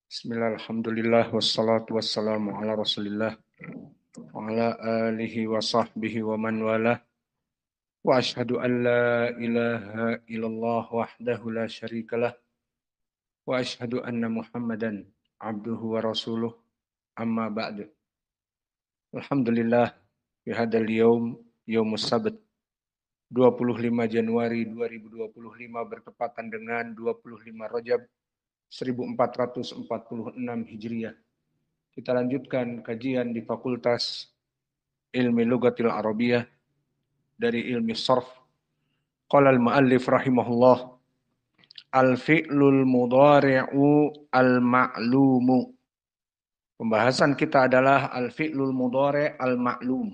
Bismillah, alhamdulillah, wassalatu wassalamu ala rasulillah, wa ala alihi wa sahbihi wa man walah, wa ashhadu an la ilaha illallah wahdahu la syarikalah, wa ashhadu anna muhammadan abduhu wa rasuluh, amma ba'du. Alhamdulillah, fi hadal yawm, yawmus sabt, 25 Januari 2025 bertepatan dengan 25 Rajab 1446 Hijriah. Kita lanjutkan kajian di Fakultas Ilmi Lughatil Arabiyah dari ilmi Sarf. Qala al-muallif rahimahullah, al-fi'lul mudhari'u al-ma'lumu. Pembahasan kita adalah al-fi'lul mudhari' al-ma'lum.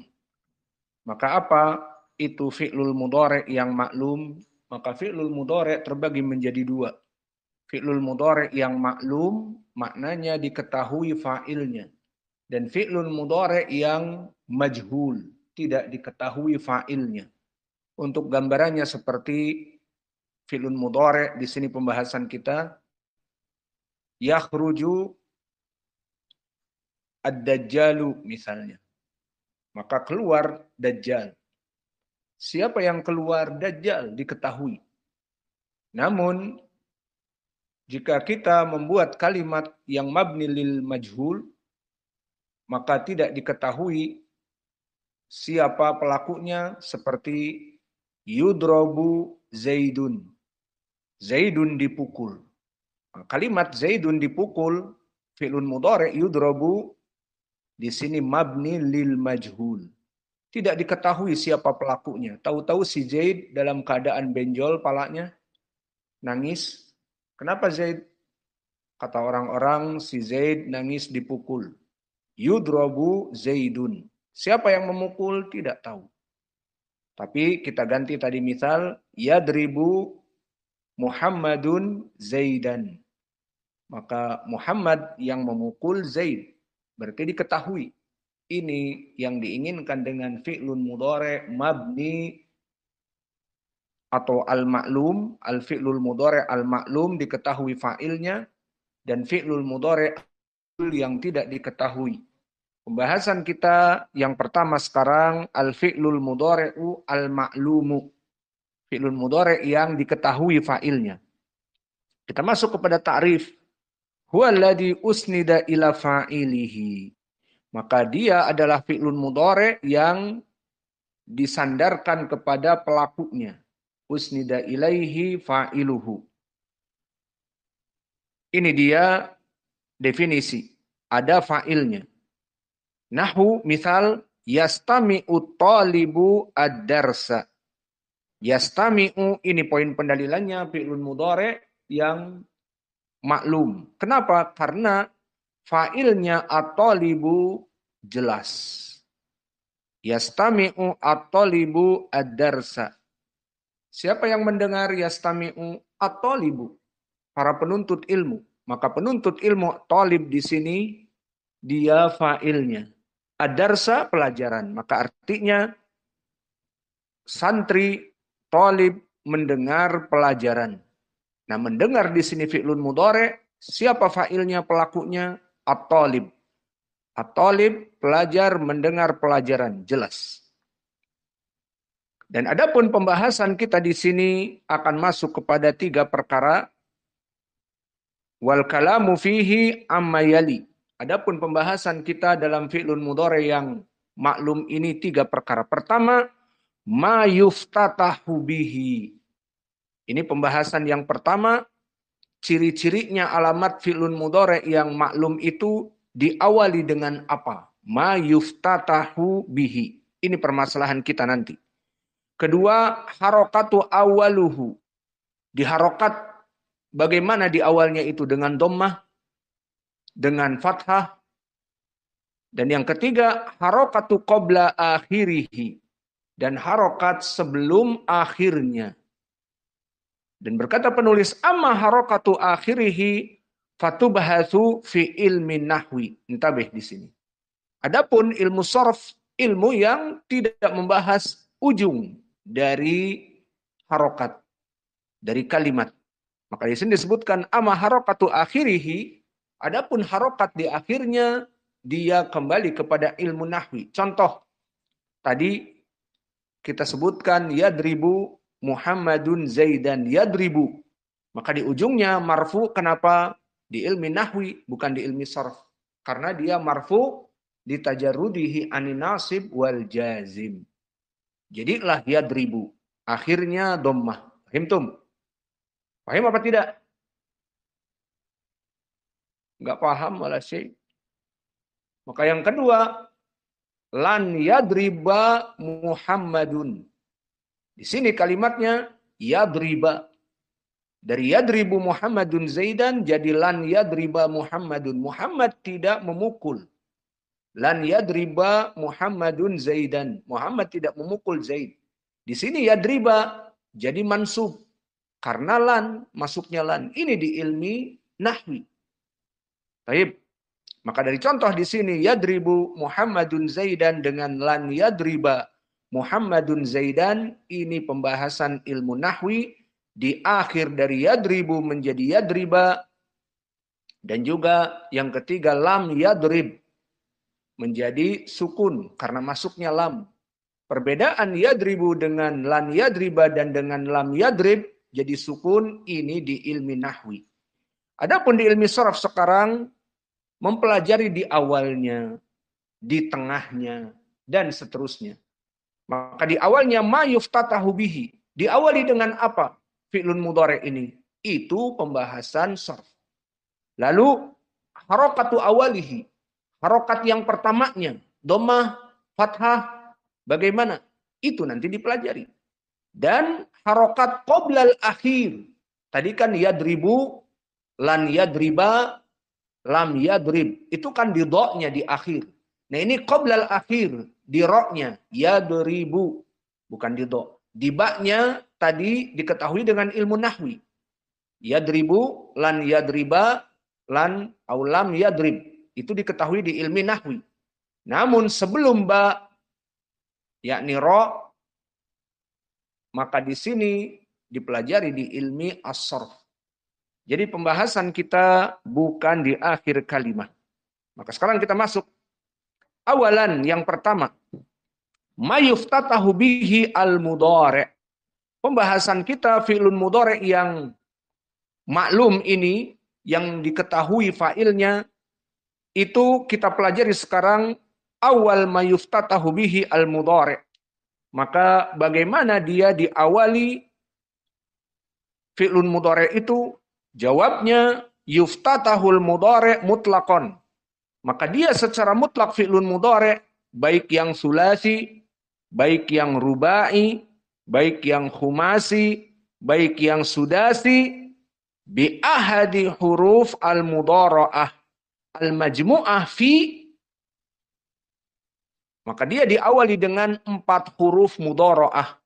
Maka apa itu fi'lul mudhari' yang maklum? Maka fi'lul mudhari' terbagi menjadi dua. Fi'lul mudhari' yang maklum maknanya diketahui fa'ilnya. Dan fi'lul mudhari' yang majhul, tidak diketahui fa'ilnya. Untuk gambarannya seperti fi'lun mudhari', di sini pembahasan kita, yakhruju ad-dajjalu misalnya. Maka keluar dajjal. Siapa yang keluar dajjal diketahui. Namun jika kita membuat kalimat yang mabni lil majhul, maka tidak diketahui siapa pelakunya, seperti yudrobu Zaidun. Zaidun dipukul. Kalimat Zaidun dipukul, fi'lun mudhari' yudrobu, di sini mabni lil majhul. Tidak diketahui siapa pelakunya. Tahu-tahu si Zaid dalam keadaan benjol palanya, nangis. Kenapa Zaid? Kata orang-orang, si Zaid nangis dipukul. Yudrobu Zaidun. Siapa yang memukul? Tidak tahu. Tapi kita ganti tadi misal, yadribu Muhammadun Zaidan. Maka Muhammad yang memukul Zaid. Berarti diketahui. Ini yang diinginkan dengan fi'lun mudhari' mabni atau al-ma'lum. Al-fi'lul mudhari' al-ma'lum diketahui fa'ilnya. Dan fi'lul mudhari' yang tidak diketahui. Pembahasan kita yang pertama sekarang, al-fi'lul mudhari'u al-ma'lumu. Fi'lul mudhari' yang diketahui fa'ilnya. Kita masuk kepada ta'rif. Huwa alladhi usnida ila fa'ilihi. Maka dia adalah fi'lun mudhari' yang disandarkan kepada pelakunya. Usnida ilaihi fa'iluhu. Ini dia definisi. Ada fa'ilnya. Nahu misal, yastami'u talibu ad-darsa. Yastami'u, ini poin pendalilannya, fi'lun mudhari' yang maklum. Kenapa? Karena fa'ilnya at-talibu jelas. Yastami'u at-talibu ad-darsa. Siapa yang mendengar yastami'u at-talibu? Para penuntut ilmu. Maka penuntut ilmu, talib di sini, dia fa'ilnya. Ad-darsa pelajaran. Maka artinya santri, talib mendengar pelajaran. Nah, mendengar di sini fi'lun mudhari', siapa fa'ilnya, pelakunya? At-talib. At-talib, pelajar, mendengar pelajaran, jelas. Dan adapun pembahasan kita di sini akan masuk kepada 3 perkara. Wal kalamu fihi amma yali. Adapun pembahasan kita dalam fi'lun mudhari' yang maklum ini 3 perkara. Pertama, ma yuftatahu bihi. Ini pembahasan yang pertama, ciri-cirinya alamat fi'lun mudhari' yang maklum itu diawali dengan apa? Ma yuftatahu bihi. Ini permasalahan kita nanti. Kedua, harokatu awaluhu. Diharokat, bagaimana di awalnya itu? Dengan dhammah, dengan fathah. Dan yang ketiga, harokatu qabla akhirihi. Dan harokat sebelum akhirnya. Dan berkata penulis, amma harokatu akhirihi fatubahatsu fi ilmi nahwi. Intabih di sini. Adapun ilmu sarf, ilmu yang tidak membahas ujung dari harokat, dari kalimat. Maka di sini disebutkan amma harokatu akhirihi, Adapun harokat di akhirnya, dia kembali kepada ilmu nahwi. Contoh, tadi kita sebutkan yadribu Muhammadun Zaidan yadribu. Maka di ujungnya marfu, kenapa? Di ilmi nahwi, bukan di ilmi sarf. Karena dia marfu ditajarrudihi anin nasib wal jazim. Jadilah yadribu. Akhirnya dhammah. Fahimtum? Paham apa tidak? Enggak paham malah sih. Maka yang kedua, lan yadriba Muhammadun. Di sini kalimatnya yadriba. Dari yadribu Muhammadun Zaidan jadi lan yadriba Muhammadun. Muhammad tidak memukul. Lan yadriba Muhammadun Zaidan. Muhammad tidak memukul Zaid. Di sini yadriba jadi mansub. Karena lan, masuknya lan. Ini di ilmi nahwi. Baik. Maka dari contoh di sini yadribu Muhammadun Zaidan dengan lan yadriba Muhammadun Zaidan, ini pembahasan ilmu nahwi. Di akhir dari yadribu menjadi yadriba. Dan juga yang ketiga lam yadrib menjadi sukun karena masuknya lam. Perbedaan yadribu dengan lan yadriba dan dengan lam yadrib jadi sukun, ini di ilmi nahwi. Adapun di ilmi sharaf sekarang mempelajari di awalnya, di tengahnya, dan seterusnya. Maka di awalnya ma yuftatahu bihi. Diawali dengan apa? Fi'lun mudhari ini. Itu pembahasan sharf. Lalu harokatu awalihi. Harokat yang pertamanya. Dhammah, fathah. Bagaimana? Itu nanti dipelajari. Dan harokat qoblal akhir. Tadi kan yadribu, lan yadriba, lam yadrib. Itu kan di do-nya di akhir. Nah ini qoblal akhir. Di ro-nya. Yadribu. Bukan di do. Di ba-nya tadi diketahui dengan ilmu nahwi. Yadribu, lan yadriba, lan aulam yadrib. Itu diketahui di ilmu nahwi. Namun sebelum ba, yakni ro, maka di sini dipelajari di ilmi as-sarf. Jadi pembahasan kita bukan di akhir kalimat. Maka sekarang kita masuk. Awalan yang pertama. Mayuftatahu bihi al-mudhari'. Pembahasan kita fi'lun mudhari' yang maklum ini, yang diketahui fa'ilnya, itu kita pelajari sekarang awal mayuftatahu bihi al-mudhari'. Maka bagaimana dia diawali fi'lun mudhari' itu? Jawabnya yuftatahul mudhari' mutlaqan. Maka dia secara mutlak fi'lun mudhari', baik yang sulasi, baik yang rubai, baik yang khumasi, baik yang sudasi, bi ahadi huruf al-mudhara'ah al-majmu'ah fi. Maka dia diawali dengan 4 huruf mudhara'ah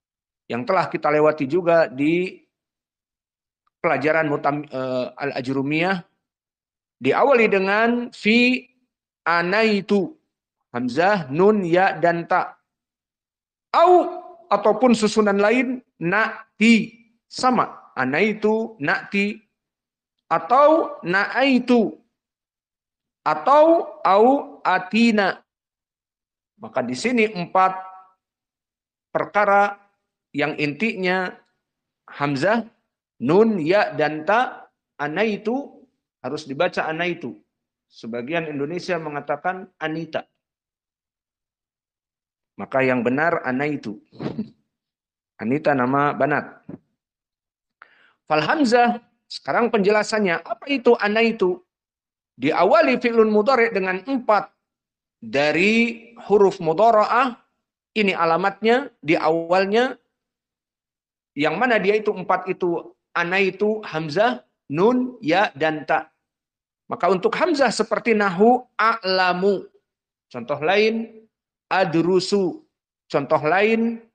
yang telah kita lewati juga di pelajaran al-ajrumiyah. Diawali dengan fi anaitu, hamzah, nun, ya, dan ta. Ataupun susunan lain na'ti, sama anaitu, na'ti, atau na'aitu, atau au atina. Maka di sini 4 perkara yang intinya hamzah, nun, ya, dan ta. Anaitu harus dibaca anaitu. Sebagian Indonesia mengatakan anita. Maka yang benar anaitu. Anita nama banat. Fal hamzah, sekarang penjelasannya. Apa itu anaitu? Diawali fi'lun mudhari' dengan 4 dari huruf mudhara'ah. Ini alamatnya di awalnya. Yang mana dia itu 4 itu? Anaitu, hamzah, nun, ya, dan ta. Maka untuk hamzah seperti nahu a'lamu. Contoh lain adrusu. Contoh lain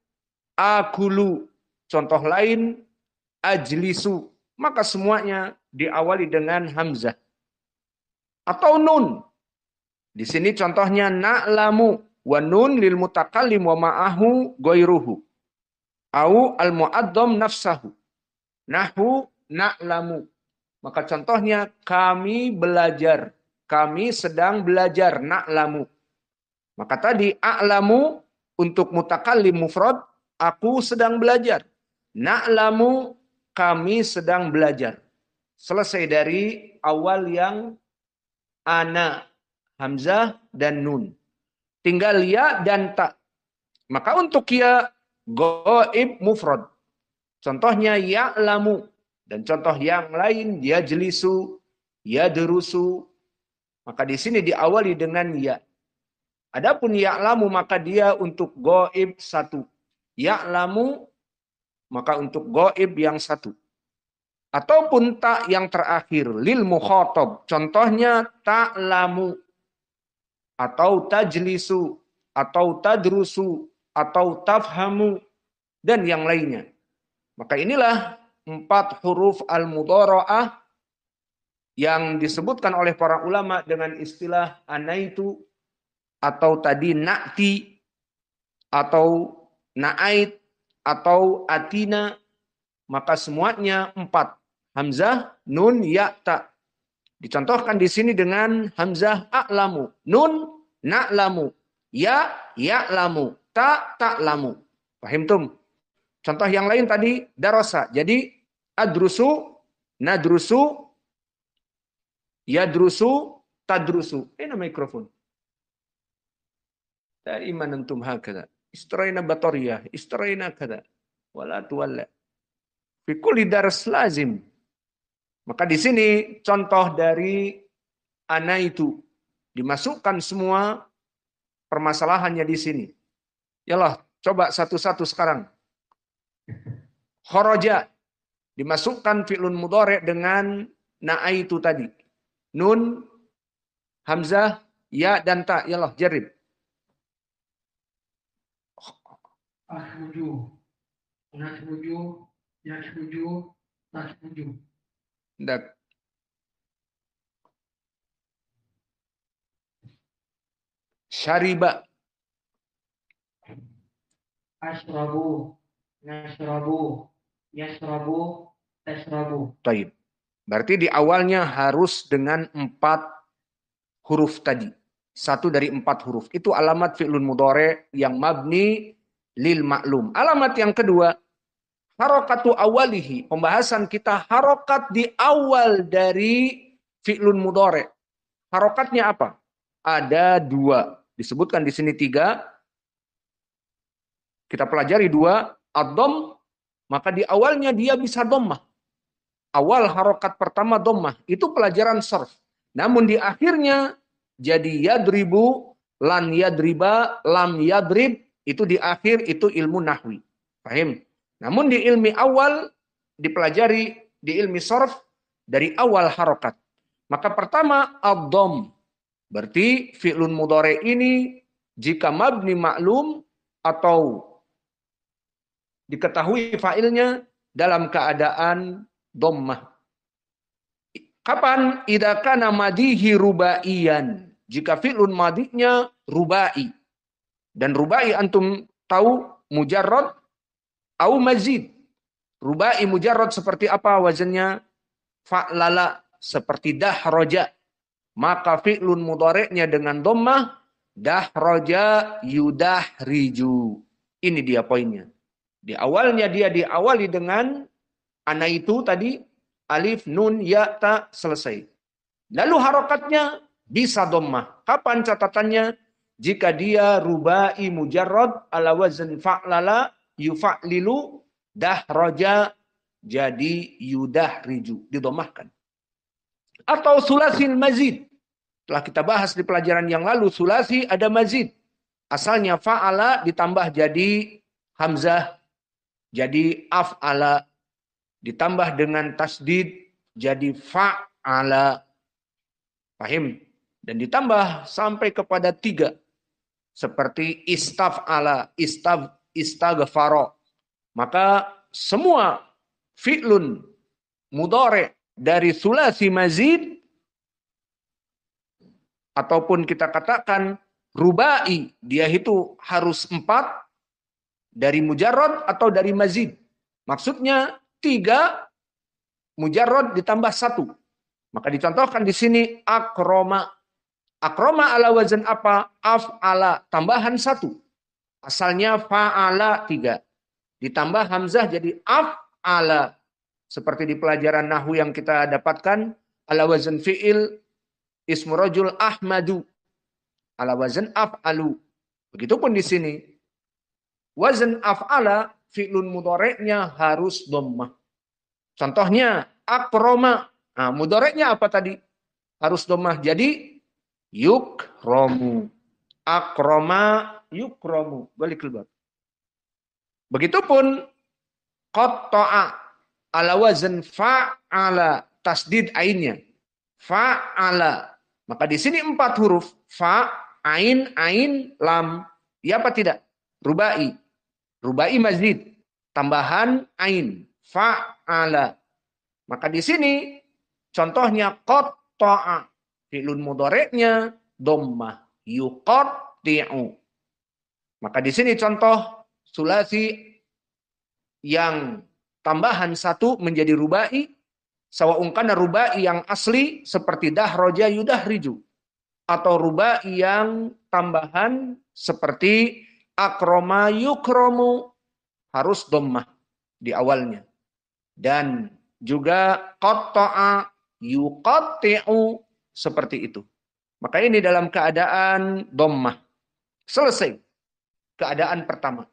akulu. Contoh lain ajlisu. Maka semuanya diawali dengan hamzah. Atau nun. Di sini contohnya na'lamu wa nun lil mutakallim wa ma'ahu ghairuhu. Au al mu'addam nafsahu. Nahu na'lamu. Maka contohnya kami belajar. Kami sedang belajar. Na'lamu. Maka tadi a'lamu untuk mutakallim mufrad. Aku sedang belajar. Na'lamu kami sedang belajar. Selesai dari awal yang ana, hamzah, dan nun. Tinggal ya dan ta. Maka untuk ya goib mufrad. Contohnya ya'lamu. Dan contoh yang lain yajlisu, yadrusu. Maka di sini diawali dengan ya. Adapun ya'lamu maka dia untuk goib satu. Ya'lamu maka untuk goib yang satu. Ataupun tak yang terakhir. Lil mukhatab. Contohnya ta'lamu. Atau tajlisu. Atau tadrusu. Atau tafhamu. Dan yang lainnya. Maka inilah 4 huruf al-mudhara'ah yang disebutkan oleh para ulama dengan istilah anaitu. Atau tadi na'ti. Atau na'ait. Atau atina. Maka semuanya 4. Hamzah, nun, ya, ta. Dicontohkan di sini dengan hamzah a'lamu. Nun, na'lamu. Ya, ya'lamu. Ta, ta'lamu. Paham tum? Contoh yang lain tadi darasa. Jadi adrusu, nadrusu, yadrusu, tadrusu. Ini mikrofon. Daiman antum hakada. Istraina batoriyah, istraina kada. Wala tuwalla. Fi kulli dars lazim. Maka di sini contoh dari ana itu dimasukkan semua permasalahannya di sini. Yalah, coba satu-satu sekarang. Kharaja dimasukkan fi'lun mudhari' dengan na'aitu tadi. Nun, hamzah, ya dan ta. Yalah, jarib. Akhruju, nakhruju, yakhruju, takhruju. Ndak. Syariba. Ashrabu, nashrabu, yashrabu, tashrabu. Taib. Berarti di awalnya harus dengan 4 huruf tadi. 1 dari 4 huruf. Itu alamat fi'lun mudhari' yang mabni lil ma'lum. Alamat yang kedua, harokatu awalihi. Pembahasan kita harokat di awal dari fi'lun mudhari'. Harokatnya apa? Ada 2. Disebutkan di sini 3. Kita pelajari 2. Ad-dhom. Maka di awalnya dia bisa dhammah. Awal harokat pertama dhammah. Itu pelajaran sarf. Namun di akhirnya jadi yadribu, lan yadriba, lam yadrib. Itu di akhir, itu ilmu nahwi. Paham? Namun di ilmi awal dipelajari di ilmi sarf dari awal harokat. Maka pertama ad-dhom. Berarti fi'lun mudhari' ini jika mabni ma'lum atau diketahui fa'ilnya dalam keadaan dhammah. Kapan? Idza kana madihi rubaiyan. Jika fi'lun madinya rubai. Dan rubai antum tahu mujarrad au mazid. Rubai mujarrad seperti apa wazannya? Fa'lala, seperti dahroja. Maka fi'lun mudhari'nya dengan dhammah dahroja yudahriju. Ini dia poinnya. Di awalnya dia diawali dengan ana itu tadi alif nun ya ta selesai. Lalu harokatnya bisa dhammah. Kapan catatannya? Jika dia rubai mujarrad ala wazn fa'lala yufa'lilu dahraja jadi yudahriju, didomahkan. Atau sulasil mazid. Telah kita bahas di pelajaran yang lalu, sulasi ada mazid. Asalnya fa'ala ditambah jadi hamzah, jadi af'ala. Ditambah dengan tasdid jadi fa'ala. Paham? Dan ditambah sampai kepada 3. Seperti istaf'ala, istaghfara. Maka semua fi'lun mudhari' dari sulasi mazid ataupun kita katakan rubai, dia itu harus 4 dari mujarrad atau dari mazid. Maksudnya 3 mujarrad ditambah satu. Maka dicontohkan di sini akroma. Akroma ala wazan apa? Af'ala, tambahan satu. Asalnya fa'ala 3. Ditambah hamzah jadi af'ala. Seperti di pelajaran nahwu yang kita dapatkan, ala wazan fi'il ismu rajul ahmadu. Ala wazan af'alu. Begitupun di sini. Wazan af'ala fi'lun mudhari'nya harus dhammah. Contohnya akroma. Nah, mudhari'nya apa tadi? Harus dhammah. Jadi yukromu. Akroma yukromu. Balik keluar. Begitupun qatta'a ala wazan fa'ala, tasdid ainnya. Fa'ala. Maka di sini 4 huruf. Fa, ain, lam. Ya apa tidak? Rubai. Rubai mazid. Tambahan ain. Fa'ala. Maka di sini contohnya qatta'a. Fi'lun mudhari'nya dhammah. Yuqatti'u. Maka di sini contoh sulasi yang tambahan satu menjadi rubai, sawa'un kana rubai yang asli seperti dahroja yudahriju, atau rubai yang tambahan seperti akroma yukromu, harus dhammah di awalnya. Dan juga qatta'a yuqatti'u, seperti itu. Maka ini dalam keadaan dhammah. Selesai keadaan pertama.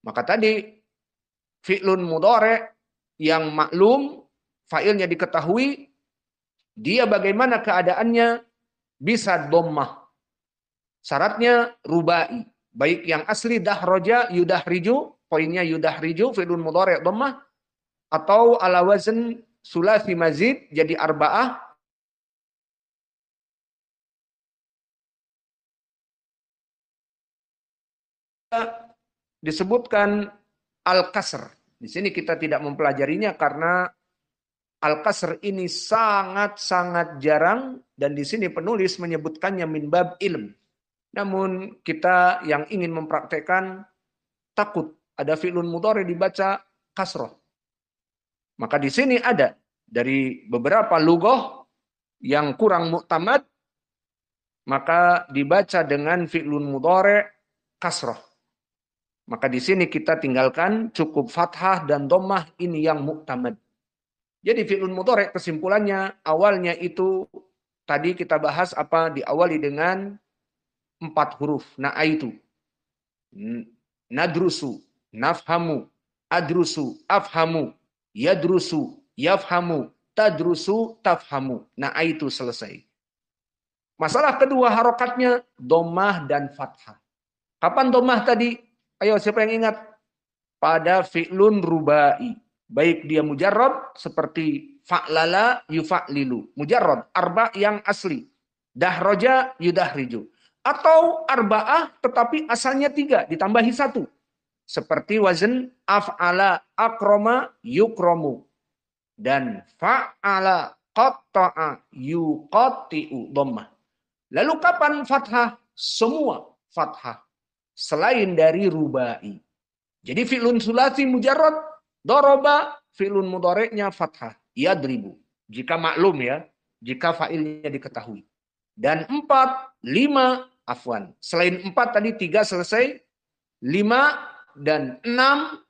Maka tadi fi'lun mudhari' yang maklum, fa'ilnya diketahui, dia bagaimana keadaannya? Bisa dhammah. Syaratnya rubai. Baik yang asli dahroja yudahriju, poinnya yudahriju, fi'lun mudhari' dhammah, atau ala wazn sulasi mazid, jadi arba'ah, disebutkan al-kasr. Di sini kita tidak mempelajarinya karena al-kasr ini sangat-sangat jarang dan di sini penulis menyebutkannya min bab ilm. Namun kita yang ingin mempraktekkan takut ada fi'lun mudhari dibaca kasroh. Maka di sini ada dari beberapa lughah yang kurang muktamad, maka dibaca dengan fi'lun mudhari kasroh. Maka di sini kita tinggalkan cukup fathah dan dhammah, ini yang muktamad. Jadi fi'lun mudhari' kesimpulannya awalnya itu tadi kita bahas apa, diawali dengan 4 huruf. Na'aitu, nadrusu, nafhamu, adrusu, afhamu, yadrusu, yafhamu, tadrusu, tafhamu. Na'aitu selesai. Masalah kedua harokatnya dhammah dan fathah. Kapan dhammah tadi? Ayo, siapa yang ingat? Pada fi'lun rubai. Baik dia mujarrad seperti fa'lala yufa'lilu. Mujarrad, arba yang asli. Dahroja yudahriju. Atau arba'ah tetapi asalnya 3, ditambahi 1. Seperti wazn af'ala akroma yukromu. Dan fa'ala qatta'a yuqatti'u dhammah. Lalu kapan fathah? Semua fathah. Selain dari rubai. Jadi fi'lun sulasi mujarrad, doroba, fi'lun mudhari'nya fathah. Yadribu. Jika maklum ya. Jika fa'ilnya diketahui. Dan 4, 5, afwan. Selain 4 tadi 3 selesai. 5 dan 6.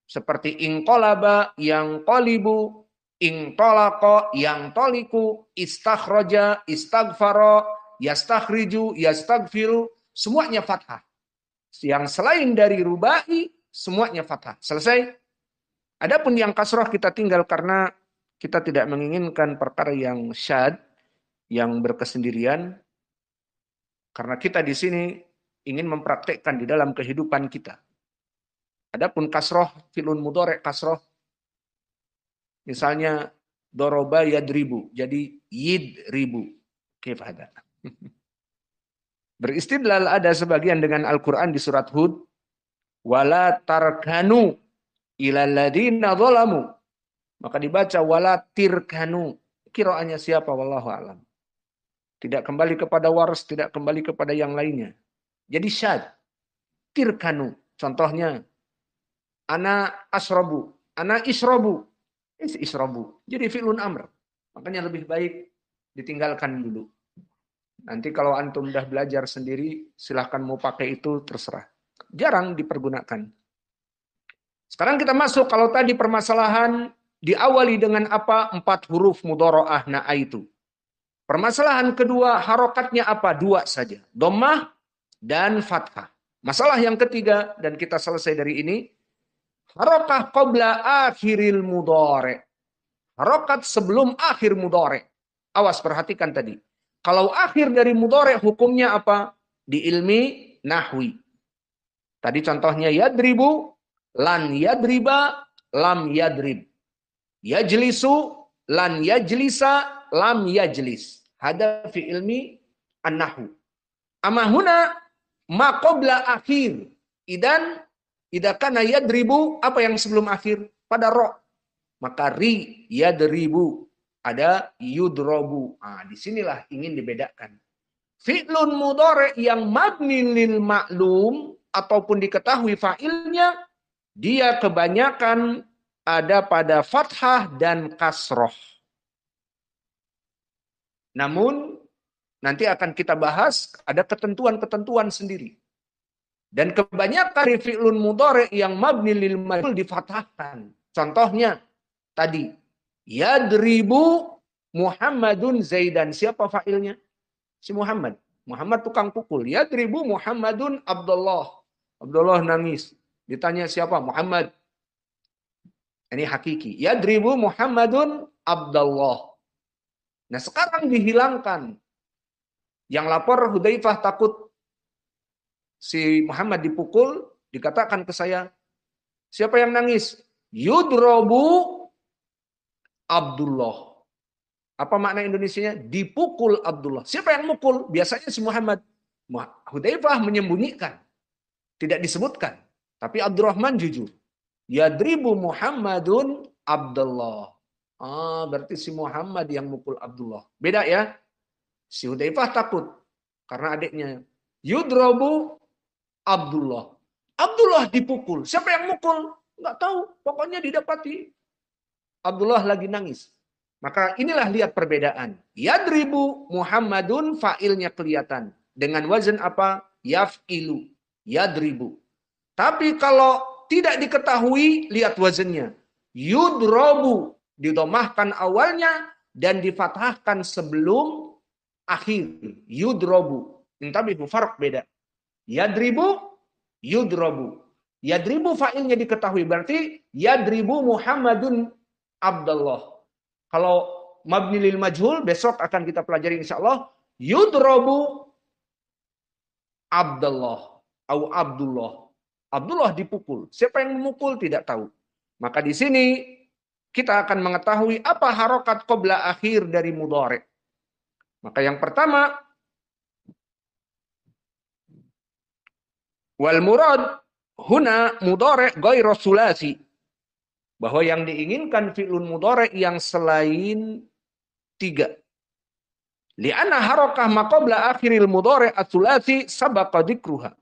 Seperti inqolaba, yang qolibu. Intolako, yang toliku. Istakhroja, istaghfaro. Yastakhriju, yastaghfiru. Semuanya fathah. Yang selain dari rubai, semuanya fathah. Selesai. Adapun yang kasroh kita tinggal karena kita tidak menginginkan perkara yang syad, yang berkesendirian. Karena kita di sini ingin mempraktekkan di dalam kehidupan kita. Adapun kasroh, fi'lun mudhari' kasroh. Misalnya, doroba yadribu. Jadi yidribu. Kifada. Beristidlal ada sebagian dengan Al-Quran di surat Hud. Wala tarkanu ilal ladina zalamu. Maka dibaca wala tirkanu. Qiraatnya siapa? Wallahu a'lam. Tidak kembali kepada waras, tidak kembali kepada yang lainnya. Jadi syad. Tirkanu. Contohnya. Ana asrobu. Ana isrobu. Isrobu. Jadi fi'lun amr. Makanya lebih baik ditinggalkan dulu. Nanti kalau antum udah belajar sendiri, silahkan mau pakai itu terserah. Jarang dipergunakan. Sekarang kita masuk, kalau tadi permasalahan diawali dengan apa? 4 huruf mudharaah itu. Permasalahan kedua, harokatnya apa? 2 saja. Dhammah dan fathah. Masalah yang ketiga, dan kita selesai dari ini, harokah qabla akhiril mudhari'. Harokat sebelum akhir mudhari'. Awas, perhatikan tadi. Kalau akhir dari mudhari' hukumnya apa? Di ilmi nahwi. Tadi contohnya yadribu, lan yadriba, lam yadrib. Yajlisu, lan yajlisa, lam yajlis. Hada fi ilmi an-nahwu. Amahuna ma qabla akhir. Idza kana yadribu, apa yang sebelum akhir? Pada ro. Maka ri yadribu, ada yudrobu. Disinilah ingin dibedakan. Fi'lun mudhari' yang mabni lil ma'lum ataupun diketahui fa'ilnya, dia kebanyakan ada pada fathah dan kasroh. Namun nanti akan kita bahas ada ketentuan-ketentuan sendiri. Dan kebanyakan fi'lun mudhari' yang mabni lil ma'lum difathahkan. Contohnya tadi, yadribu Muhammadun Zaidan. Siapa fa'ilnya? Si Muhammad. Muhammad tukang pukul. Yadribu Muhammadun Abdullah. Abdullah nangis. Ditanya siapa? Muhammad. Ini hakiki. Yadribu Muhammadun Abdullah. Nah sekarang dihilangkan. Yang lapor Hudzaifah takut si Muhammad dipukul. Dikatakan ke saya, siapa yang nangis? Yudrobu Abdullah. Apa makna Indonesianya? Dipukul Abdullah. Siapa yang mukul? Biasanya si Muhammad. Hudzaifah menyembunyikan. Tidak disebutkan. Tapi Abdurrahman jujur. Yadribu Muhammadun Abdullah. Berarti si Muhammad yang mukul Abdullah. Beda ya. Si Hudzaifah takut. Karena adiknya. Yudrobu Abdullah. Abdullah dipukul. Siapa yang mukul? Nggak tahu. Pokoknya didapati. Abdullah lagi nangis. Maka inilah lihat perbedaan. Yadribu Muhammadun, fa'ilnya kelihatan. Dengan wazan apa? Yaf'ilu. Yadribu. Tapi kalau tidak diketahui, lihat wazannya. Yudrobu. Didomahkan awalnya dan difathahkan sebelum akhir. Yudrobu. Tapi farq beda. Yadribu, yudrobu. Yadribu fa'ilnya diketahui. Berarti yadribu Muhammadun Abdullah. Kalau mabni lil majhul, besok akan kita pelajari insyaallah. Yudrobu Abdullah. Au Abdullah. Abdullah dipukul. Siapa yang memukul tidak tahu. Maka di sini kita akan mengetahui apa harokat qabla akhir dari mudhari'. Maka yang pertama, wal murad huna mudhari' ghairu sulasi. Bahwa yang diinginkan fi'lun mudhari' yang selain 3. Li'anna harakah ma qabla akhiril mudhari' ats-tsulasi sabaqa dzikruha.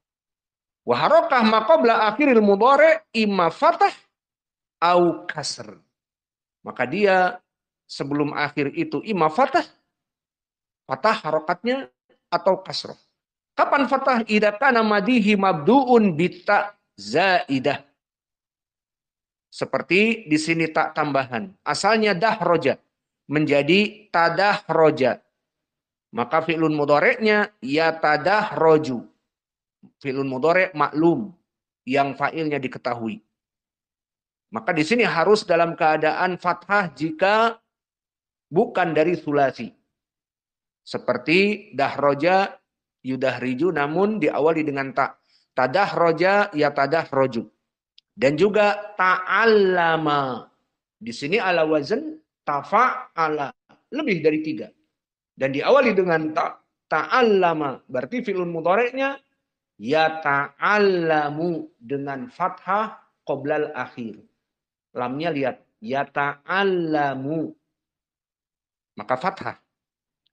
Wa harakah ma qabla akhiril mudhari' imma fathah au kasr. Maka dia sebelum akhir itu imma fathah harakatnya atau kasrah. Kapan fathah? Idza kana madihi mabdu'un bitta zaidah. Seperti di sini tak tambahan. Asalnya dahroja. Menjadi tadahroja. Maka fi'lun mudhari'nya ya tadahroju. Fi'lun mudhari' maklum. Yang fa'ilnya diketahui. Maka di sini harus dalam keadaan fathah jika bukan dari sulasi. Seperti dahroja yudahriju namun diawali dengan tak. Tadahroja ya tadahroju. Dan juga ta'allama. Di sini ala wazan tafa'ala. Lebih dari 3. Dan diawali dengan ta'allama. Berarti fi'lun mudhari'nya ya ta'allamu. Dengan fathah qoblal akhir. Lamnya lihat. Ya ta'allamu. Maka fathah.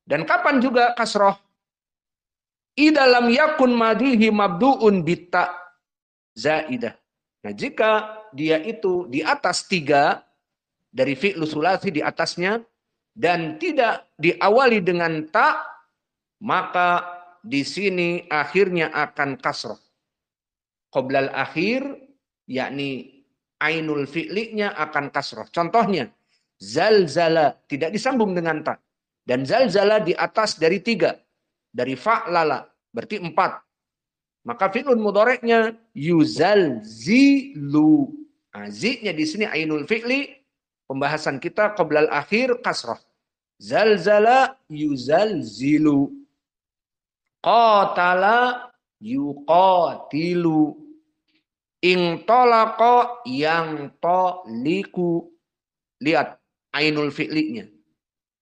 Dan kapan juga kasroh? Idza lam yakun madihi mabdu'un bitta zaidah. Nah, jika dia itu di atas 3, dari fi'lu sulasi di atasnya dan tidak diawali dengan ta, maka di sini akhirnya akan kasroh. Qoblal akhir, yakni ainul fi'linya akan kasroh. Contohnya, zalzala tidak disambung dengan ta. Dan zalzala di atas dari 3. Dari fa'lala, berarti 4. Maka fi'lun mudhari'nya yuzalzilu. Nah, zi-nya di sini ainul fi'li, pembahasan kita qoblal akhir kasroh. Zalzala yuzalzilu. Qatala yuqatilu. Intolaqa yang toliku. Lihat ainul fi'linya.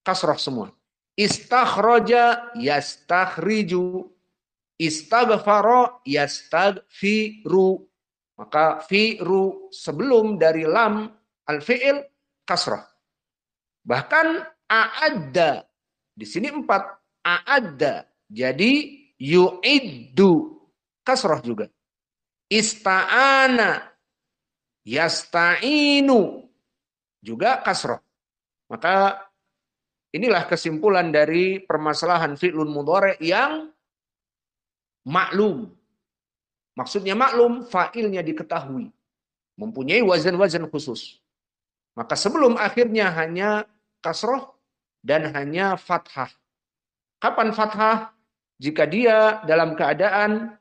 Kasroh semua. Istakhroja yastakhriju. Istaghfara yastaghfiru. Maka fi'ru sebelum dari lam al-fi'il kasroh. Bahkan a'adda. Di sini 4. A'adda. Jadi yu'iddu. Kasroh juga. Ista'ana. Yasta'inu. Juga kasroh. Maka inilah kesimpulan dari permasalahan fi'lun mudhari' yang maklum. Maksudnya maklum, fa'ilnya diketahui. Mempunyai wazan-wazan khusus. Maka sebelum akhirnya hanya kasroh dan hanya fathah. Kapan fathah? Jika dia dalam keadaan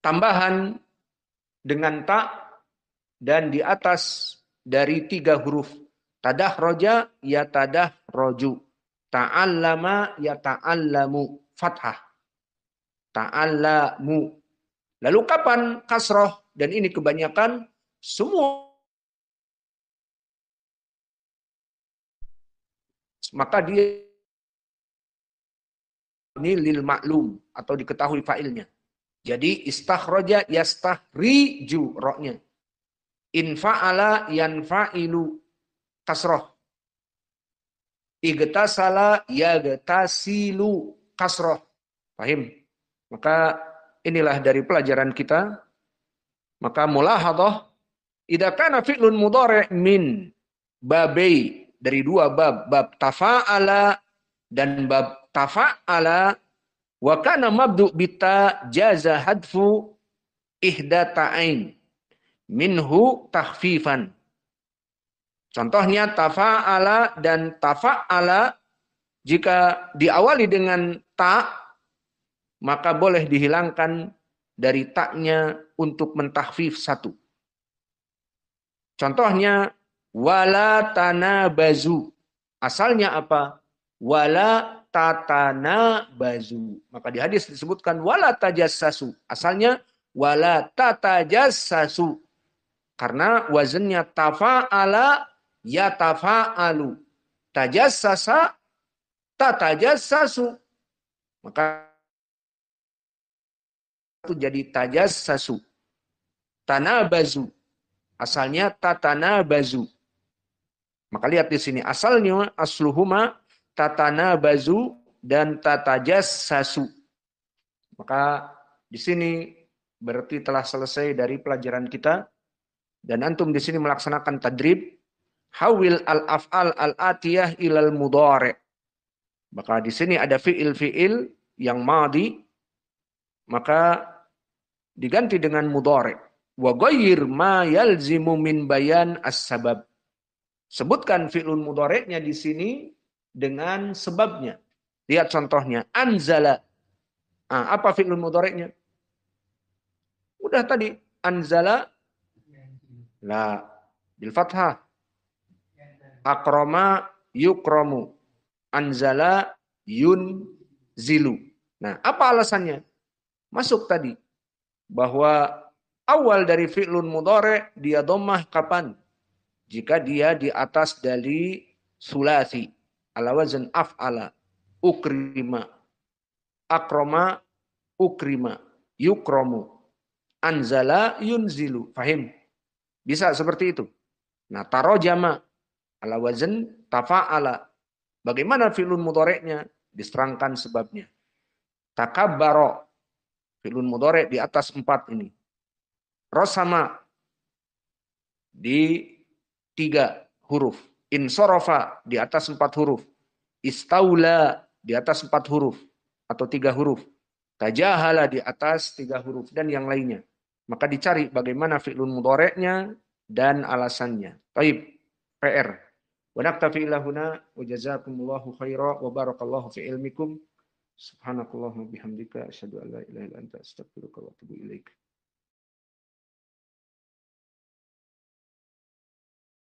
tambahan dengan ta dan di atas dari 3 huruf. Tadahroja ya tadahroju. Ta'allama ya ta'allamu. Fathah. Ta'allamu. Lalu kapan kasroh? Dan ini kebanyakan semua. Maka dia ini lil maklum atau diketahui fa'ilnya. Jadi istakhroja yastakhriju roknya. Infa'ala yanfa'ilu kasroh. Igtasala yagtasilu kasroh. Paham? Maka inilah dari pelajaran kita. Maka mulahadhah idza kana fi'lun mudhari' min babai, dari 2 bab, bab tafa'ala dan bab tafa'ala, wa kana mabdu bita jaza hadfu ihda ta'ain minhu takhfifan. Contohnya tafa'ala dan tafa'ala jika diawali dengan ta, maka boleh dihilangkan dari taknya untuk mentakhfif 1. Contohnya wala tanabazu. Asalnya apa? Wala tatanabazu. Maka di hadis disebutkan wala tajassasu. Asalnya wala tatajassasu. Karena wazannya tafa'ala ya tafa'alu. Tajassasa tatajassasu. Maka itu jadi tajassasu. Tanabazu. Asalnya tatanabazu. Maka lihat di sini asalnya asluhuma tatanabazu dan tatajassasu. Maka di sini berarti telah selesai dari pelajaran kita dan antum di sini melaksanakan tadrib hawil al-af'al al-atiyah ilal mudhari'. Maka di sini ada fi'il-fi'il yang madhi, maka diganti dengan mudhari'. Wa ghayyir ma yalzimu min bayan as-sabab. Sebutkan fi'lun mudhari'nya di sini dengan sebabnya. Lihat contohnya, anzala. Apa fi'lun mudhari'nya? Udah tadi, anzala la bil fathah. Akrama yukramu. Anzala yunzilu. Nah, apa alasannya? Masuk tadi bahwa awal dari fi'lun mudhari' dia dhammah kapan? Jika dia di atas dari sulasi, ala wazn af'ala, ukrima, akrama, ukrima, yukramu, anzala, yunzilu. Fahim? Bisa seperti itu. Nah, tarojama, ala wazn tafa'ala. Bagaimana fi'lun mudhari'nya? Diserangkan sebabnya. Takabbaro, fi'lun mudhari' di atas 4 ini. Rosama, di 3 huruf. Insorofa di atas 4 huruf. Istaula di atas 4 huruf atau 3 huruf. Tajahala di atas 3 huruf dan yang lainnya. Maka dicari bagaimana fi'lun mudhari'nya dan alasannya. Baik, PR. Wa naktafi ila huna wa jazakumullahu khaira wa barakallahu fi ilmikum. Subhanakallahumma bihamdika asyhadu an la ilaha illa anta astaghfiruka wa atubu ilaik.